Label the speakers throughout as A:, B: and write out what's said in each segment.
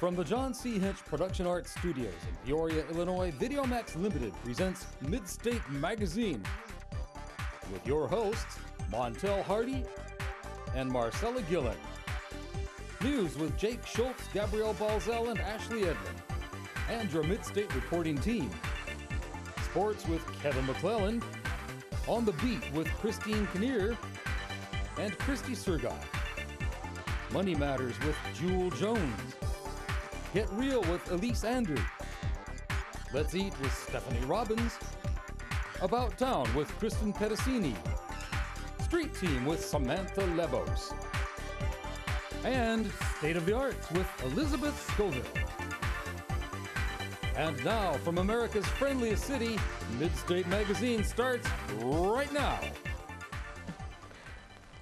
A: From the John C. Hinch Production Arts Studios in Peoria, Illinois, VideoMax Limited presents Midstate Magazine with your hosts, Montel Hardy and Marcella Gillen. News with Jake Schultz, Gabrielle Balzell, and Ashley Edlin, and your Midstate reporting team. Sports with Kevin McClellan, On the Beat with Christine Kinnear and Christy Sergai. Money Matters with Jewel Jones. Get Real with Elise Andrew. Let's Eat with Stephanie Robbins. About Town with Kristen Pedicini. Street Team with Samantha Lebos. And State of the Arts with Elizabeth Scoville. And now, from America's friendliest city, Midstate Magazine starts right now.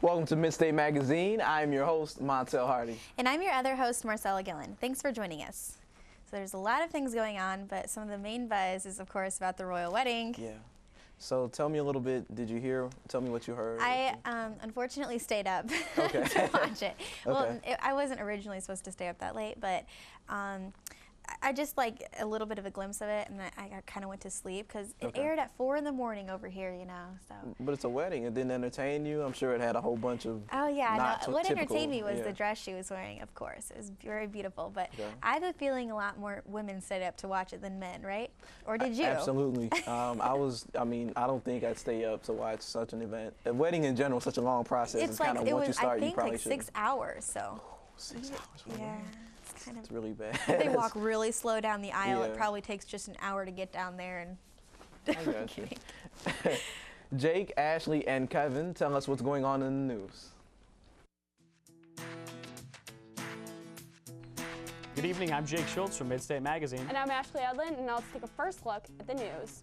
B: Welcome to Midstate Magazine. I'm your host, Montel Hardy.
C: And I'm your other host, Marcella Gillen. Thanks for joining us. So there's a lot of things going on, but some of the main buzz is, of course, about the royal wedding.
B: Yeah. So tell me a little bit, tell me what you heard.
C: I unfortunately stayed up
B: Okay.
C: to watch it.
B: Okay.
C: Well, I wasn't originally supposed to stay up that late, but I just like a little bit of a glimpse of it, and I kind of went to sleep because it aired at 4 in the morning over here, you know. So.
B: But it's a wedding. It didn't entertain you. I'm sure it had a whole bunch of.
C: Oh yeah, no, what
B: typical,
C: entertained me was the dress she was wearing. Of course, it was very beautiful. But I have a feeling a lot more women stayed up to watch it than men, right? Or did you?
B: Absolutely. I don't think I'd stay up to watch such an event. A wedding in general is such a long process.
C: It's like
B: once you start,
C: I think
B: you probably
C: like 6 hours. So.
B: 6 hours.
C: Yeah.
B: It's really bad.
C: They walk really slow down the aisle.
B: Yeah.
C: It probably takes just an hour to get down there.
B: I got you. Jake, Ashley, and Kevin, tell us what's going on in the news.
D: Good evening, I'm Jake Schultz from Midstate Magazine.
E: And I'm Ashley Edlin, and now let's take a first look at the news.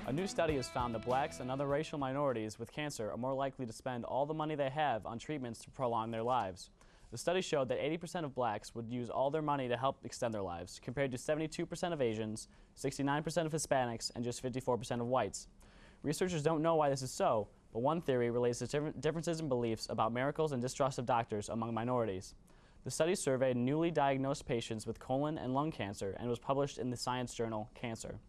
D: A new study has found that blacks and other racial minorities with cancer are more likely to spend all the money they have on treatments to prolong their lives. The study showed that 80% of blacks would use all their money to help extend their lives, compared to 72% of Asians, 69% of Hispanics, and just 54% of whites. Researchers don't know why this is so, but one theory relates to differences in beliefs about miracles and distrust of doctors among minorities. The study surveyed newly diagnosed patients with colon and lung cancer and was published in the science journal Cancer.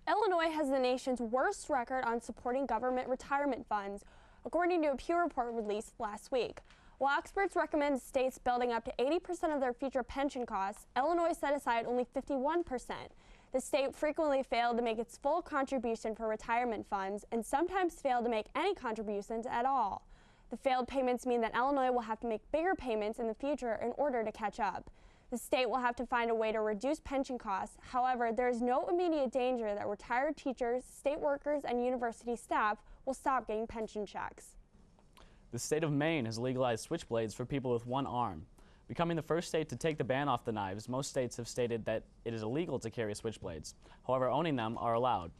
E: Illinois has the nation's worst record on supporting government retirement funds, according to a Pew report released last week. While experts recommend states building up to 80% of their future pension costs, Illinois set aside only 51%. The state frequently failed to make its full contribution for retirement funds and sometimes failed to make any contributions at all. The failed payments mean that Illinois will have to make bigger payments in the future in order to catch up. The state will have to find a way to reduce pension costs. However, there is no immediate danger that retired teachers, state workers, and university staff will stop getting pension checks.
D: The state of Maine has legalized switchblades for people with one arm. Becoming the first state to take the ban off the knives, most states have stated that it is illegal to carry switchblades. However, owning them are allowed.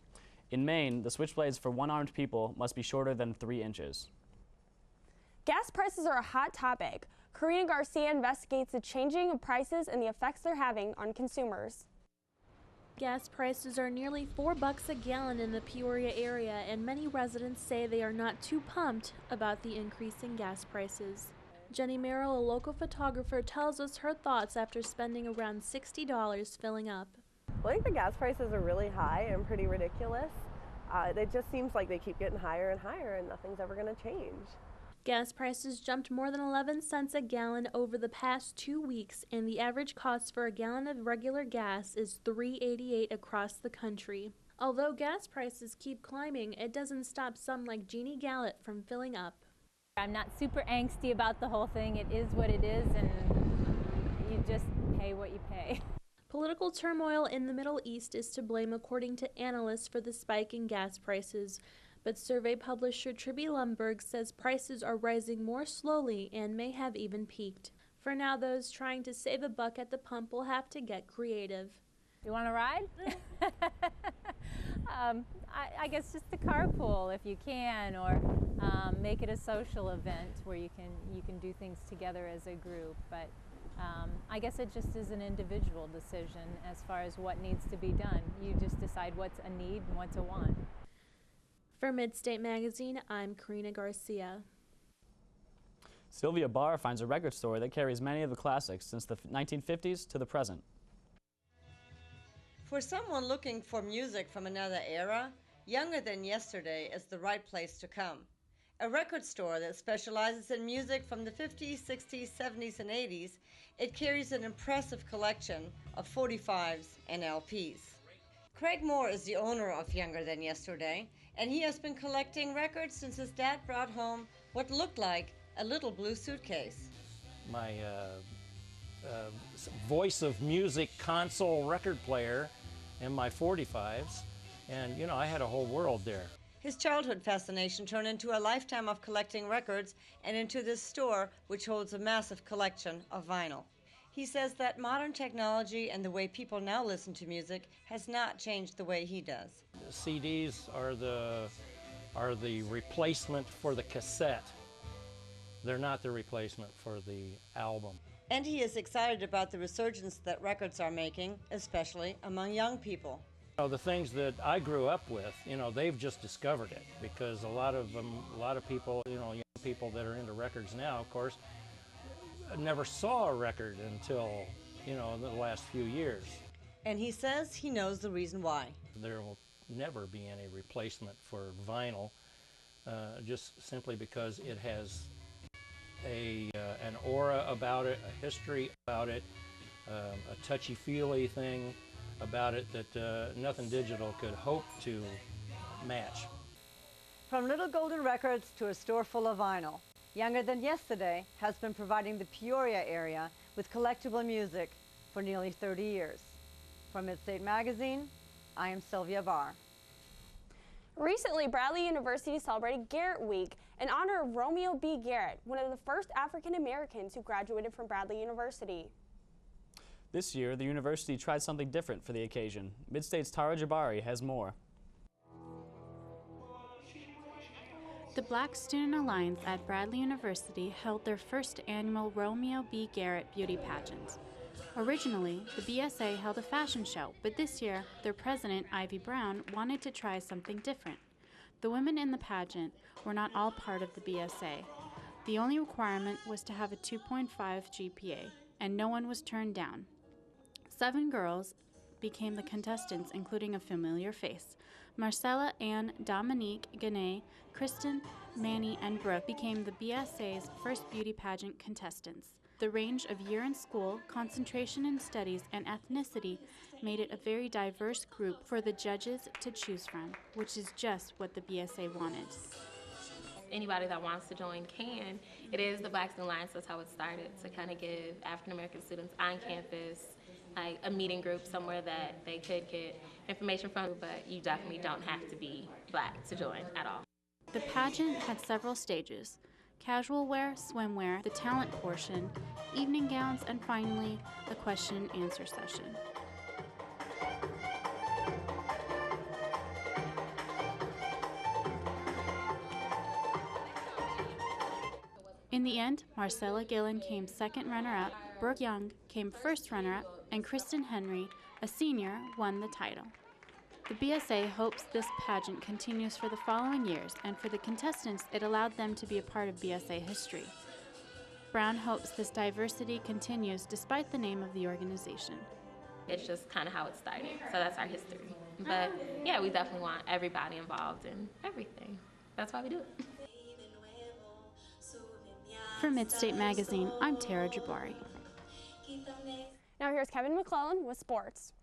D: In Maine, the switchblades for one-armed people must be shorter than 3 inches.
E: Gas prices are a hot topic. Karina Garcia investigates the changing of prices and the effects they're having on consumers.
F: Gas prices are nearly $4 a gallon in the Peoria area, and many residents say they are not too pumped about the increase in gas prices. Jenny Merrill, a local photographer, tells us her thoughts after spending around $60 filling up.
G: Well, I think the gas prices are really high and pretty ridiculous. It just seems like they keep getting higher and higher and nothing's ever going to change.
F: Gas prices jumped more than 11 cents a gallon over the past 2 weeks, and the average cost for a gallon of regular gas is $3.88 across the country. Although gas prices keep climbing, it doesn't stop some like Jeannie Gallant from filling up.
H: I'm not super angsty about the whole thing. It is what it is, and you just pay what you pay.
F: Political turmoil in the Middle East is to blame, according to analysts, for the spike in gas prices. But survey publisher Tribby Lumberg says prices are rising more slowly and may have even peaked. For now, those trying to save a buck at the pump will have to get creative.
H: You want to ride? I guess just the carpool if you can, or make it a social event where you can do things together as a group. But I guess it just is an individual decision as far as what needs to be done. You just decide what's a need and what's a want.
F: For Midstate Magazine, I'm Karina Garcia.
D: Sylvia Barr finds a record store that carries many of the classics since the 1950s to the present.
I: For someone looking for music from another era, Younger Than Yesterday is the right place to come. A record store that specializes in music from the 50s, 60s, 70s, and 80s, it carries an impressive collection of 45s and LPs. Craig Moore is the owner of Younger Than Yesterday, and he has been collecting records since his dad brought home what looked like a little blue suitcase.
J: My Voice of Music console record player and my 45s, and you know, I had a whole world there.
I: His childhood fascination turned into a lifetime of collecting records and into this store, which holds a massive collection of vinyl. He says that modern technology and the way people now listen to music has not changed the way he does.
J: CDs are the replacement for the cassette. They're not the replacement for the album.
I: And he is excited about the resurgence that records are making, especially among young people.
J: You know, the things that I grew up with, you know, they've just discovered it, because a lot of people, you know, young people that are into records now, of course, never saw a record until, you know, the last few years.
I: And he says he knows the reason why.
J: There will never be any replacement for vinyl, just simply because it has an aura about it, a history about it, a touchy-feely thing about it that nothing digital could hope to match.
K: From little golden records to a store full of vinyl, Younger Than Yesterday has been providing the Peoria area with collectible music for nearly 30 years. From Midstate Magazine, I am Sylvia Barr.
E: Recently, Bradley University celebrated Garrett Week in honor of Romeo B. Garrett, one of the first African Americans who graduated from Bradley University.
D: This year, the university tried something different for the occasion. Midstate's Tara Jabari has more.
L: The Black Student Alliance at Bradley University held their first annual Romeo B. Garrett beauty pageant. Originally, the BSA held a fashion show, but this year, their president, Ivy Brown, wanted to try something different. The women in the pageant were not all part of the BSA. The only requirement was to have a 2.5 GPA, and no one was turned down. 7 girls became the contestants, including a familiar face. Marcella, Ann, Dominique, Gane, Kristen, Manny, and Brooke became the BSA's first beauty pageant contestants. The range of year in school, concentration in studies, and ethnicity made it a very diverse group for the judges to choose from, which is just what the BSA wanted.
M: Anybody that wants to join can. It is the Black Student Alliance, that's how it started, to kind of give African American students on campus like a meeting group somewhere that they could get information from, but you definitely don't have to be Black to join at all.
L: The pageant had several stages: casual wear, swimwear, the talent portion, evening gowns, and finally, a question and answer session. In the end, Marcella Gillen came second runner-up, Brooke Young came first runner-up, and Kristen Henry, a senior, won the title. The BSA hopes this pageant continues for the following years, and for the contestants, it allowed them to be a part of BSA history. Brown hopes this diversity continues despite the name of the organization.
M: It's just kind of how it started, so that's our history. But yeah, we definitely want everybody involved in everything. That's why we do it.
L: For Midstate Magazine, I'm Tara Jabari.
E: Now here's Kevin McClellan with sports.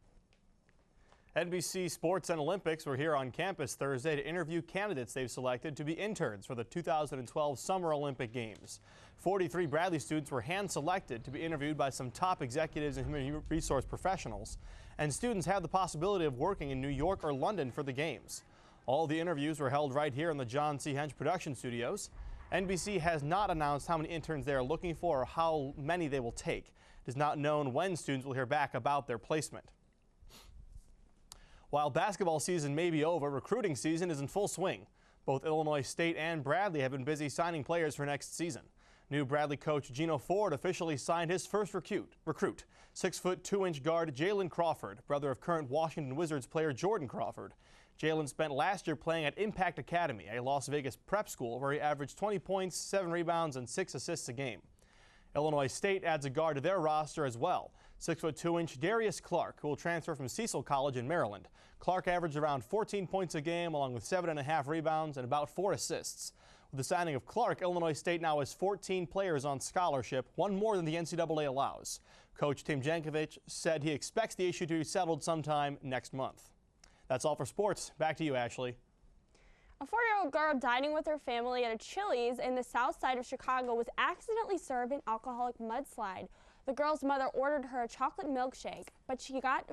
N: NBC Sports and Olympics were here on campus Thursday to interview candidates they've selected to be interns for the 2012 Summer Olympic Games. 43 Bradley students were hand-selected to be interviewed by some top executives and human resource professionals, and students have the possibility of working in New York or London for the Games. All the interviews were held right here in the John C. Hench production studios. NBC has not announced how many interns they are looking for or how many they will take. It is not known when students will hear back about their placement. While basketball season may be over, recruiting season is in full swing. Both Illinois State and Bradley have been busy signing players for next season. New Bradley coach Gino Ford officially signed his first recruit, 6'2" guard Jalen Crawford, brother of current Washington Wizards player Jordan Crawford. Jalen spent last year playing at Impact Academy, a Las Vegas prep school where he averaged 20 points, 7 rebounds, and 6 assists a game. Illinois State adds a guard to their roster as well, 6'2" Darius Clark, who will transfer from Cecil College in Maryland. Clark averaged around 14 points a game, along with 7.5 rebounds and about 4 assists. With the signing of Clark, Illinois State now has 14 players on scholarship, one more than the NCAA allows. Coach Tim Jankovic said he expects the issue to be settled sometime next month. That's all for sports. Back to you, Ashley.
E: A 4-year-old girl dining with her family at a Chili's in the south side of Chicago was accidentally served an alcoholic mudslide. The girl's mother ordered her a chocolate milkshake, but she got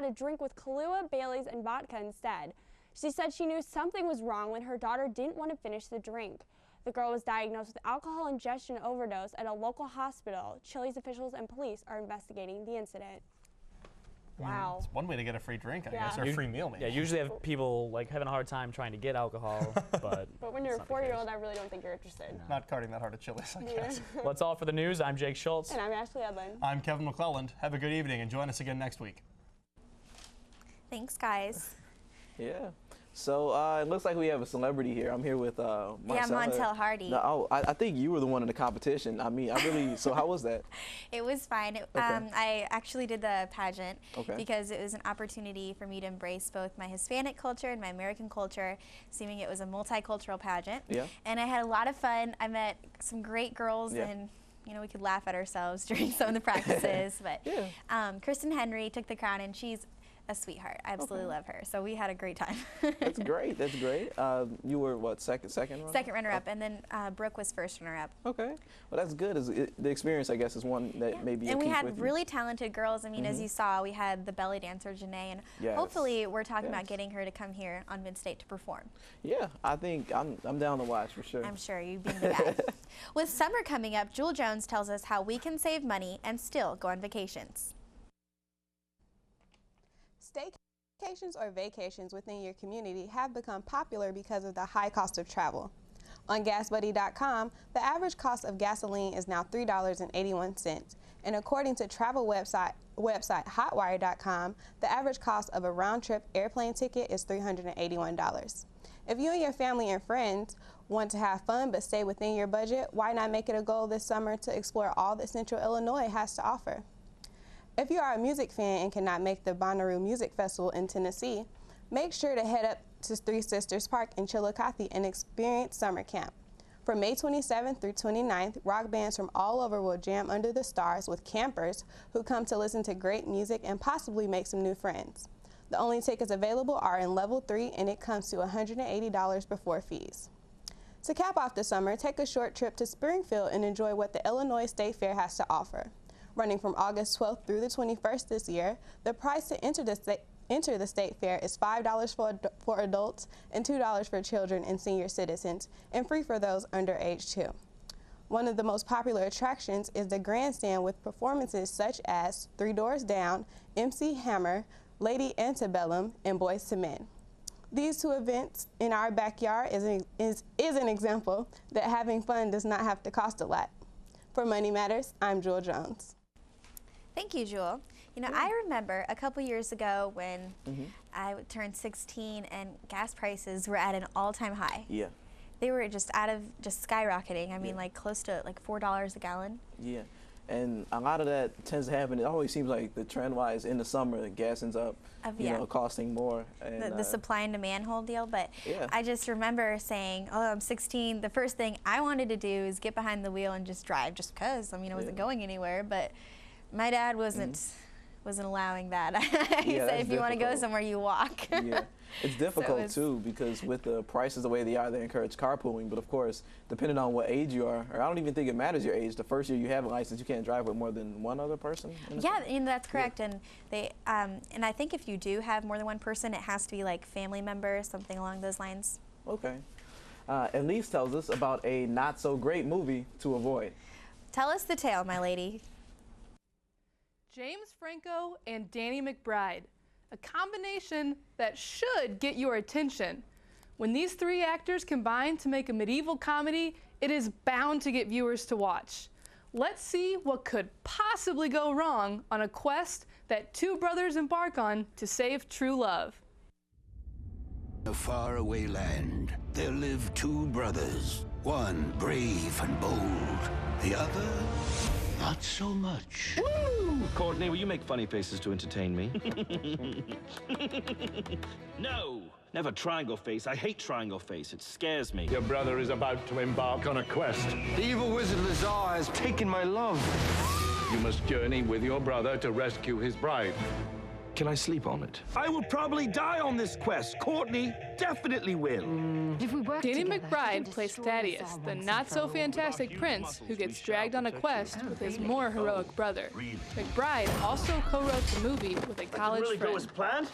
E: a drink with Kahlua, Bailey's, and vodka instead. She said she knew something was wrong when her daughter didn't want to finish the drink. The girl was diagnosed with alcohol ingestion overdose at a local hospital. Chili's officials and police are investigating the incident. Wow.
N: It's one way to get a free drink, I guess, or a free meal, maybe.
D: Yeah, usually have people like having a hard time trying to get alcohol, but
E: when you're a 4-year-old, I really don't think you're interested.
N: No. Not carting that hard at Chili's, I guess.
D: Well, that's all for the news. I'm Jake Schultz.
E: And I'm Ashley Edlin.
N: I'm Kevin McClelland. Have a good evening and join us again next week.
C: Thanks, guys.
B: Yeah. So it looks like we have a celebrity here. I'm here with Marcella.
C: Yeah, Montel Hardy.
B: No, I think you were the one in the competition. I mean, so how was that?
C: It was fine. I actually did the pageant because it was an opportunity for me to embrace both my Hispanic culture and my American culture, seeming it was a multicultural pageant.
B: Yeah.
C: And I had a lot of fun. I met some great girls and we could laugh at ourselves during some of the practices. But Kristen Henry took the crown, and she's a sweetheart. I absolutely love her. So we had a great time.
B: That's great. That's great. You were what, second runner?
C: Second runner-up, and then Brooke was first runner-up.
B: Okay. Well, that's good. The experience, I guess, is one that maybe.
C: And we had really talented girls. I mean, as you saw, we had the belly dancer Janae, and hopefully we're talking about getting her to come here on Midstate to perform.
B: Yeah, I think I'm down to watch for sure.
C: I'm sure you being the guy. With summer coming up, Jewel Jones tells us how we can save money and still go on vacations.
O: Staycations or vacations within your community have become popular because of the high cost of travel. On GasBuddy.com, the average cost of gasoline is now $3.81, and according to travel website Hotwire.com, the average cost of a round-trip airplane ticket is $381. If you and your family and friends want to have fun but stay within your budget, why not make it a goal this summer to explore all that Central Illinois has to offer? If you are a music fan and cannot make the Bonnaroo Music Festival in Tennessee, make sure to head up to Three Sisters Park in Chillicothe and experience summer camp. From May 27th through 29th, rock bands from all over will jam under the stars with campers who come to listen to great music and possibly make some new friends. The only tickets available are in Level 3, and it comes to $180 before fees. To cap off the summer, take a short trip to Springfield and enjoy what the Illinois State Fair has to offer. Running from August 12th through the 21st this year, the price to enter the state fair is $5 for adults and $2 for children and senior citizens, and free for those under age 2. One of the most popular attractions is the grandstand with performances such as Three Doors Down, MC Hammer, Lady Antebellum, and Boyz II Men. These two events in our backyard is an example that having fun does not have to cost a lot. For Money Matters, I'm Jewel Jones.
C: Thank you, Jewel. You know, I remember a couple years ago when I turned 16 and gas prices were at an all-time high.
B: Yeah.
C: They were just skyrocketing. I mean, like close to like $4 a gallon.
B: Yeah. And a lot of that tends to happen. It always seems like the trend-wise in the summer, the gas ends up, you know, costing more. And,
C: the supply and demand whole deal. But I just remember saying, oh, I'm 16. The first thing I wanted to do is get behind the wheel and just drive, just because. I mean, I wasn't going anywhere. But my dad wasn't allowing that. He said, if you want to go somewhere, you walk.
B: Yeah. It's difficult too, because with the prices the way they are, they encourage carpooling. But of course, depending on what age you are, or I don't even think it matters your age. The first year you have a license, you can't drive with more than one other person.
C: Yeah, and that's correct. And they, and I think if you do have more than one person, it has to be like family members, something along those lines.
B: Okay. Elise tells us about a not so great movie to avoid.
C: Tell us the tale, my lady.
P: James Franco and Danny McBride, a combination that should get your attention. When these three actors combine to make a medieval comedy, it is bound to get viewers to watch. Let's see what could possibly go wrong on a quest that two brothers embark on to save true love.
Q: a faraway land, there live two brothers. One brave and bold, the other not so much.
R: Woo! Courtney, will you make funny faces to entertain me? No! Never triangle face. I hate triangle face. It scares me.
S: Your brother is about to embark on a quest.
T: The evil wizard Lazar has taken my love.
S: You must journey with your brother to rescue his bride.
R: Can I sleep on it? I will probably die on this quest. Courtney definitely will.
P: Danny McBride plays Thaddeus, the not-so-fantastic prince who gets dragged on a quest with his more heroic brother. McBride also co-wrote the movie with a college friend.
R: Go as planned?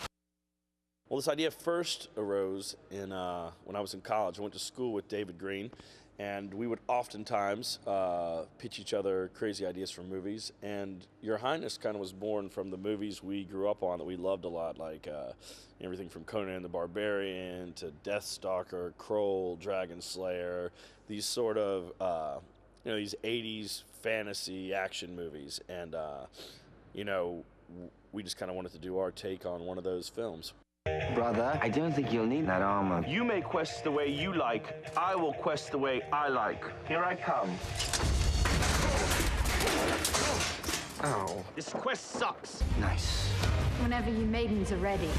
U: Well, this idea first arose in when I was in college. I went to school with David Green, and we would oftentimes pitch each other crazy ideas for movies. And Your Highness kind of was born from the movies we grew up on that we loved a lot, like everything from Conan the Barbarian to Deathstalker, Kroll, Dragon Slayer, these sort of, these 80s fantasy action movies. And, we just kind of wanted to do our take on one of those films.
T: Brother, I don't think you'll need that armor.
R: You may quest the way you like. I will quest the way I like. Here I come.
T: Ow.
R: This quest sucks.
T: Nice.
V: Whenever you maidens are ready.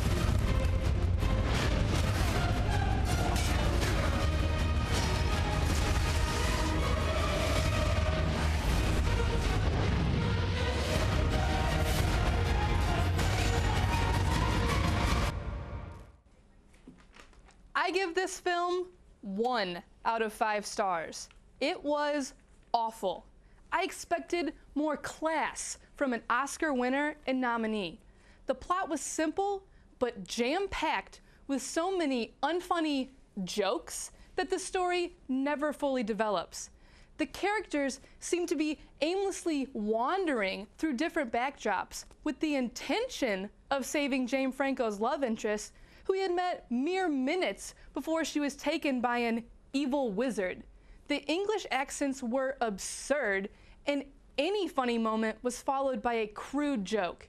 P: I give this film 1 out of 5 stars. It was awful. I expected more class from an Oscar winner and nominee. The plot was simple, but jam-packed with so many unfunny jokes that the story never fully develops. The characters seem to be aimlessly wandering through different backdrops with the intention of saving Jane Franco's love interest, who he had met mere minutes before she was taken by an evil wizard. The English accents were absurd, and any funny moment was followed by a crude joke.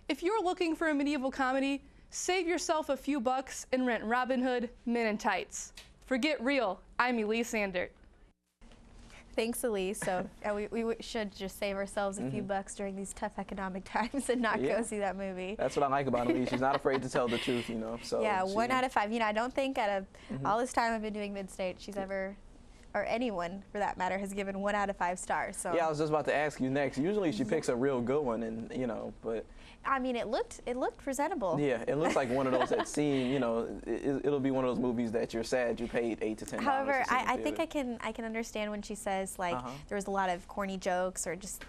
P: If you're looking for a medieval comedy, save yourself a few bucks and rent Robin Hood, Men in Tights. Forget real, I'm Elise Sandert.
C: Thanks, Elise. So we should just save ourselves a few bucks during these tough economic times and not go see that movie.
B: That's what I like about Elise. She's not afraid to tell the truth, So
C: yeah, 1 out of 5. I don't think out of all this time I've been doing Midstate, she's ever, or anyone for that matter, has given 1 out of 5 stars. So
B: yeah, I was just about to ask you next. Usually she picks a real good one, and but.
C: I mean, it looked presentable.
B: Yeah, it looks like one of those that seem, it'll be one of those movies that you're sad you paid $8 to $10.
C: However, I think I can understand when she says there was a lot of corny jokes or just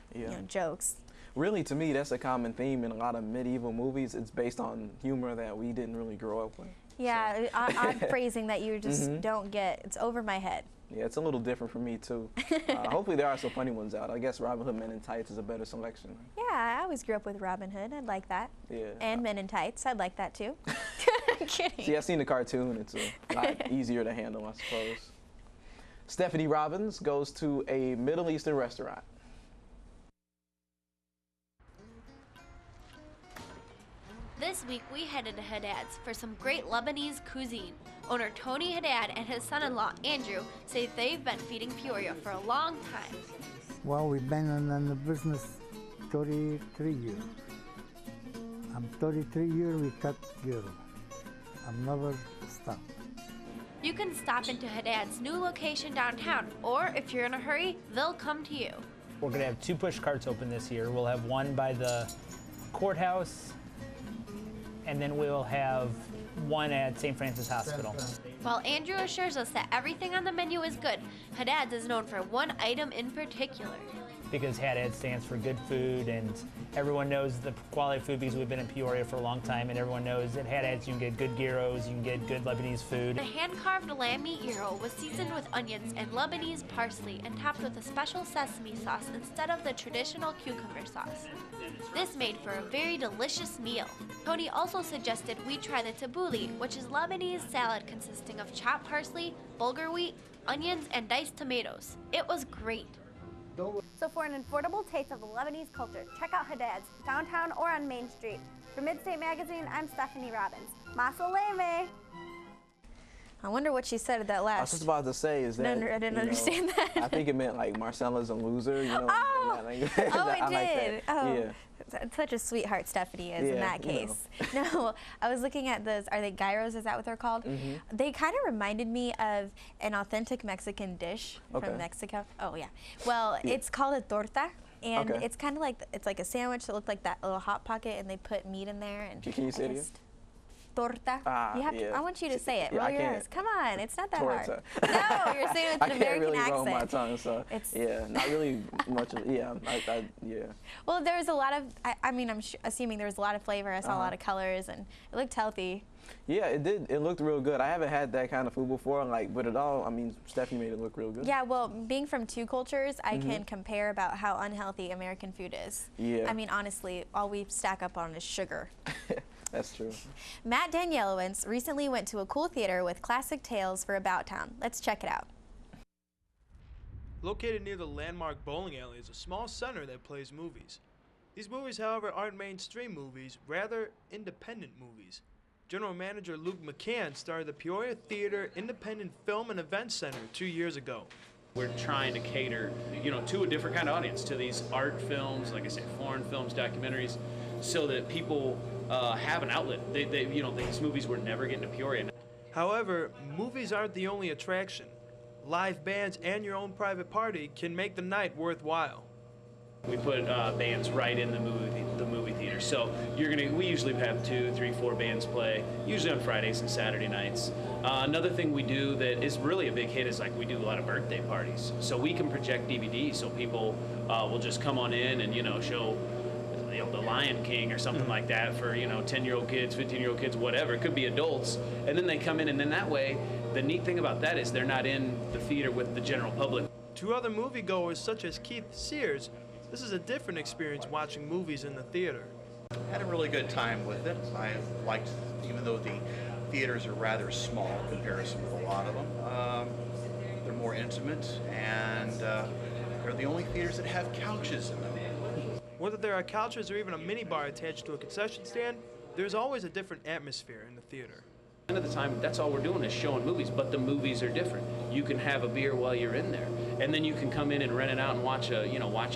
C: jokes.
B: Really, to me, that's a common theme in a lot of medieval movies. It's based on humor that we didn't really grow up with.
C: Yeah, odd phrasing that you just don't get. It's over my head.
B: Yeah, it's a little different for me, too. Hopefully there are some funny ones out. I guess Robin Hood Men in Tights is a better selection.
C: Yeah, I always grew up with Robin Hood. I'd like that.
B: Yeah.
C: And Men in Tights. I'd like that, too. I'm kidding.
B: See, I've seen the cartoon. It's a lot easier to handle, I suppose. Stephanie Robbins goes to a Middle Eastern restaurant.
W: This week, we headed to Haddad's for some great Lebanese cuisine. Owner Tony Haddad and his son-in-law, Andrew, say they've been feeding Peoria for a long time.
X: Well, we've been in the business 33 years. I'm 33 years, we cut gyro. I'm never stopped.
W: You can stop into Haddad's new location downtown, or if you're in a hurry, they'll come to you.
Y: We're going to have 2 push carts open this year. We'll have one by the courthouse, and then we'll have one at St. Francis Hospital.
W: While Andrew assures us that everything on the menu is good, Haddad's is known for one item in particular.
Y: Because Haddad stands for good food, and everyone knows the quality of food because we've been in Peoria for a long time, and everyone knows at Haddad's you can get good gyros, you can get good Lebanese food.
W: The hand-carved lamb meat gyro was seasoned with onions and Lebanese parsley and topped with a special sesame sauce instead of the traditional cucumber sauce. This made for a very delicious meal. Tony also suggested we try the tabbouleh, which is Lebanese salad consisting of chopped parsley, bulgur wheat, onions, and diced tomatoes. It was great.
Z: So for an affordable taste of the Lebanese culture, check out Haddad's, downtown or on Main Street. For Midstate Magazine, I'm Stephanie Robbins. Masaleme!
C: I wonder what she said at that last.
B: I was just about to say, is that...
C: No, I didn't understand that.
B: I think it meant like Marcella's a loser, you know.
C: Oh,
B: oh, it
C: did.
B: Like
C: oh,
B: yeah.
C: Such a sweetheart Stephanie is in that case. No, I was looking at those. Are they gyros? Is that what they're called? They kind of reminded me of an authentic Mexican dish from Mexico. Oh yeah. Well, it's called a torta. And it's kind of like, it's like a sandwich that looked like that little Hot Pocket, and they put meat in there. And
B: can you say it again?
C: Torta. You have to, I want you to say it.
B: Yeah,
C: Roll your eyes. Come on, it's not that
B: torta.
C: hard. No, you're saying it with an American
B: really
C: accent.
B: Roll my tongue, so yeah, not really much of, yeah.
C: Well, there was a lot of, I mean, I'm assuming there was a lot of flavor. I saw a lot of colors, and it looked healthy.
B: Yeah, it did. It looked real good. I haven't had that kind of food before, like, but it all, I mean, Stephanie made it look real good.
C: Yeah, well, being from two cultures, I can compare about how unhealthy American food is.
B: Yeah.
C: I mean, honestly, all we stack up on is sugar.
B: That's true.
C: Matt Danielowitz recently went to a cool theater with classic tales for About Town. Let's check it out.
A: Located near the landmark bowling alley is a small center that plays movies. These movies, however, aren't mainstream movies, rather independent movies. General Manager Luke McCann started the Peoria Theater Independent Film and Event Center 2 years ago.
F: We're trying to cater, to a different kind of audience, to these art films, like I said, foreign films, documentaries, so that people have an outlet. These movies were never getting to Peoria.
A: However, movies aren't the only attraction. Live bands and your own private party can make the night worthwhile.
F: We put bands right in the movie theater. So we usually have 2, 3, 4 bands play, usually on Fridays and Saturday nights. Another thing we do that is really a big hit is like we do a lot of birthday parties. So we can project DVDs, so people will just come on in and show The Lion King or something like that for 10-year-old kids, 15-year-old kids, whatever. It could be adults, and then they come in, and then that way, the neat thing about that is they're not in the theater with the general public.
A: To other moviegoers such as Keith Sears, this is a different experience watching movies in the theater.
G: Had a really good time with it. I liked, even though the theaters are rather small in comparison with a lot of them, they're more intimate, and they're the only theaters that have couches in them.
A: Whether there are couches or even a minibar attached to a concession stand, there's always a different atmosphere in the theater.
F: At the end of the time, that's all we're doing is showing movies, but the movies are different. You can have a beer while you're in there, and then you can come in and rent it out and watch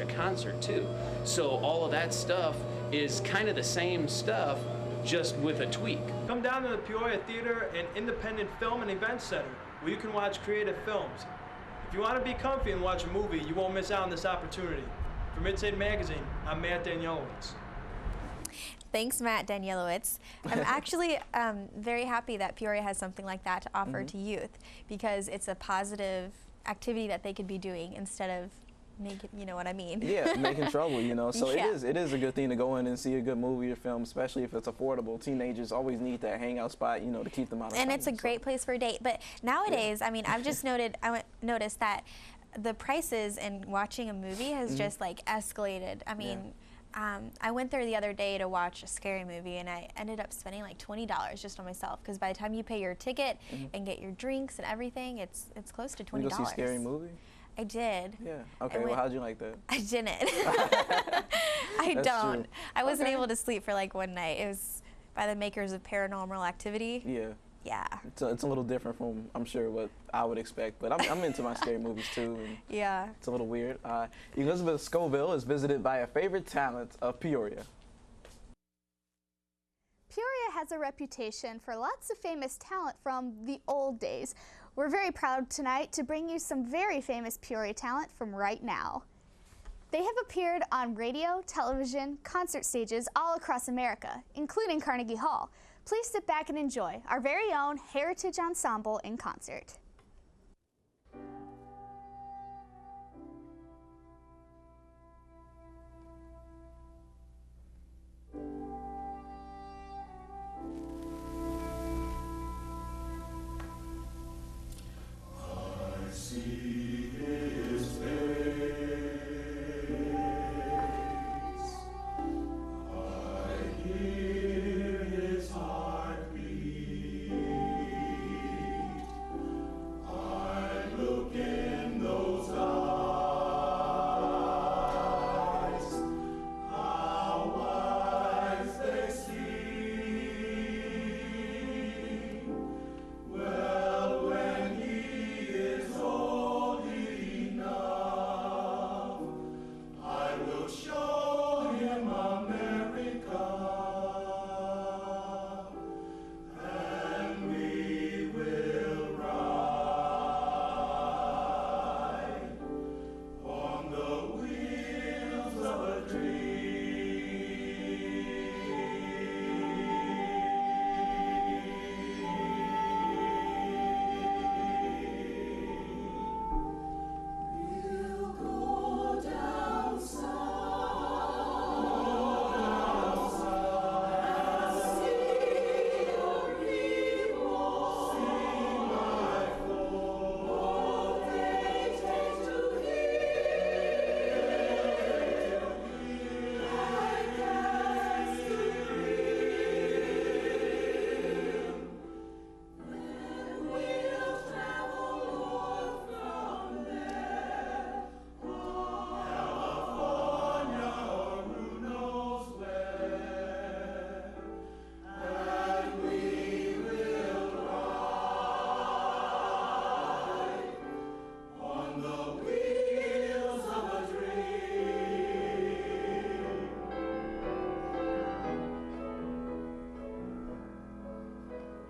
F: a concert too. So all of that stuff is kind of the same stuff, just with a tweak.
A: Come down to the Peoria Theater and Independent Film and Event Center, where you can watch creative films. If you want to be comfy and watch a movie, you won't miss out on this opportunity. For Midstate Magazine, I'm Matt Danielowitz.
C: Thanks, Matt Danielowitz. I'm actually very happy that Peoria has something like that to offer to youth, because it's a positive activity that they could be doing instead of making, you know what I mean? Yeah,
B: making trouble, So it is a good thing to go in and see a good movie or film, especially if it's affordable. Teenagers always need that hangout spot, to keep them out of trouble.
C: And it's a great place for a date. But nowadays, I mean, I've just noticed that the prices in watching a movie has just like escalated. I mean, I went there the other day to watch a scary movie, and I ended up spending like $20 just on myself, because by the time you pay your ticket and get your drinks and everything, it's close to $20.
B: You go see a scary movie?
C: I did.
B: Yeah. Okay. Well, how'd you like that?
C: I didn't. I don't. True. I wasn't able to sleep for like one night. It was by the makers of Paranormal Activity.
B: Yeah.
C: Yeah.
B: It's a little different from, I'm sure, what I would expect, but I'm into my scary movies too. And
C: yeah.
B: It's a little weird. Elizabeth Scoville is visited by a favorite talent of Peoria.
H: Peoria has a reputation for lots of famous talent from the old days. We're very proud tonight to bring you some very famous Peoria talent from right now. They have appeared on radio, television, concert stages all across America, including Carnegie Hall. Please sit back and enjoy our very own Heritage Ensemble in concert.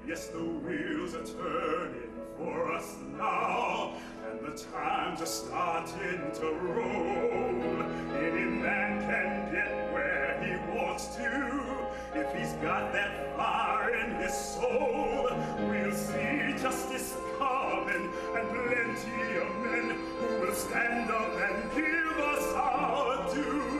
D: Yes, the wheels are turning for us now, and the times are starting to roll. Any man can get where he wants to if he's got that fire in his soul. We'll see justice coming and plenty of men who will stand up and give us our due.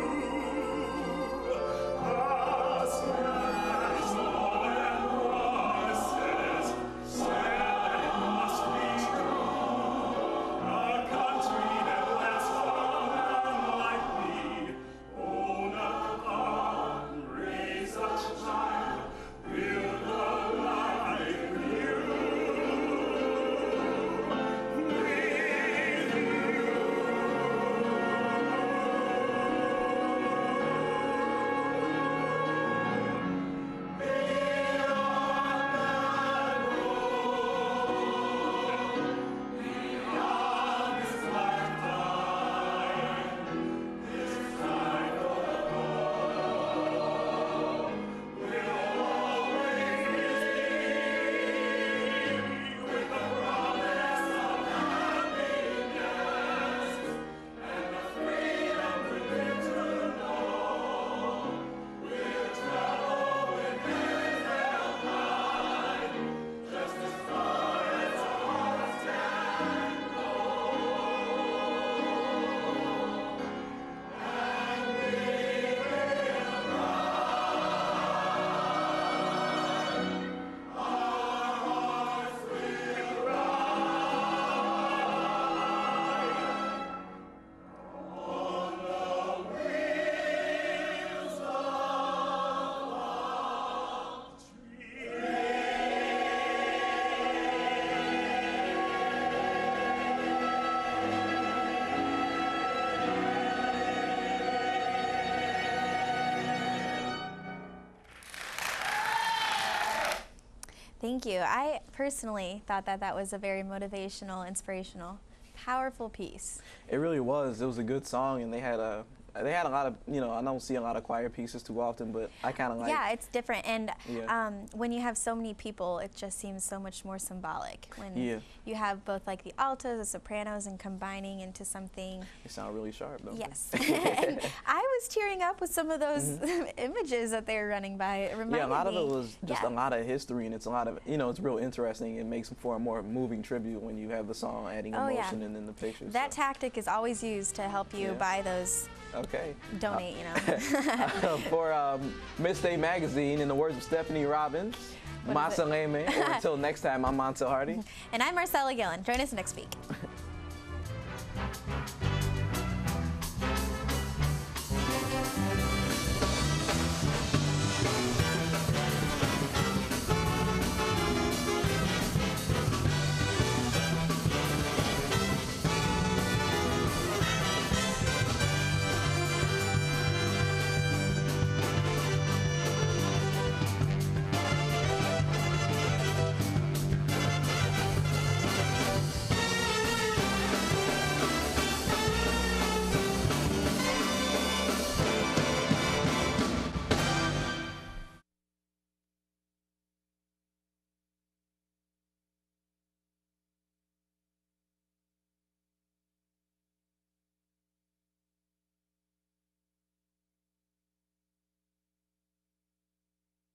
C: Thank you. I personally thought that that was a very motivational, inspirational, powerful piece.
B: It really was. It was a good song, and they had a lot of, you know, I don't see a lot of choir pieces too often, but I kind of like.
C: Yeah, it's different, and when you have so many people, it just seems so much more symbolic. When you have both like the altos, the sopranos, and combining into something.
B: They sound really sharp, though.
C: Yes. And I was tearing up with some of those images that they were running by. It reminded me.
B: Yeah, a lot of it was just a lot of history, and it's a lot of, you know, it's real interesting. It makes for a more moving tribute when you have the song adding emotion and then the pictures.
C: That tactic is always used to help you buy those.
B: Okay.
C: Donate, you know.
B: For Midstate Magazine, in the words of Stephanie Robbins, Masaleme, or until next time, I'm Montel Hardy.
C: And I'm Marcella Gillen. Join us next week.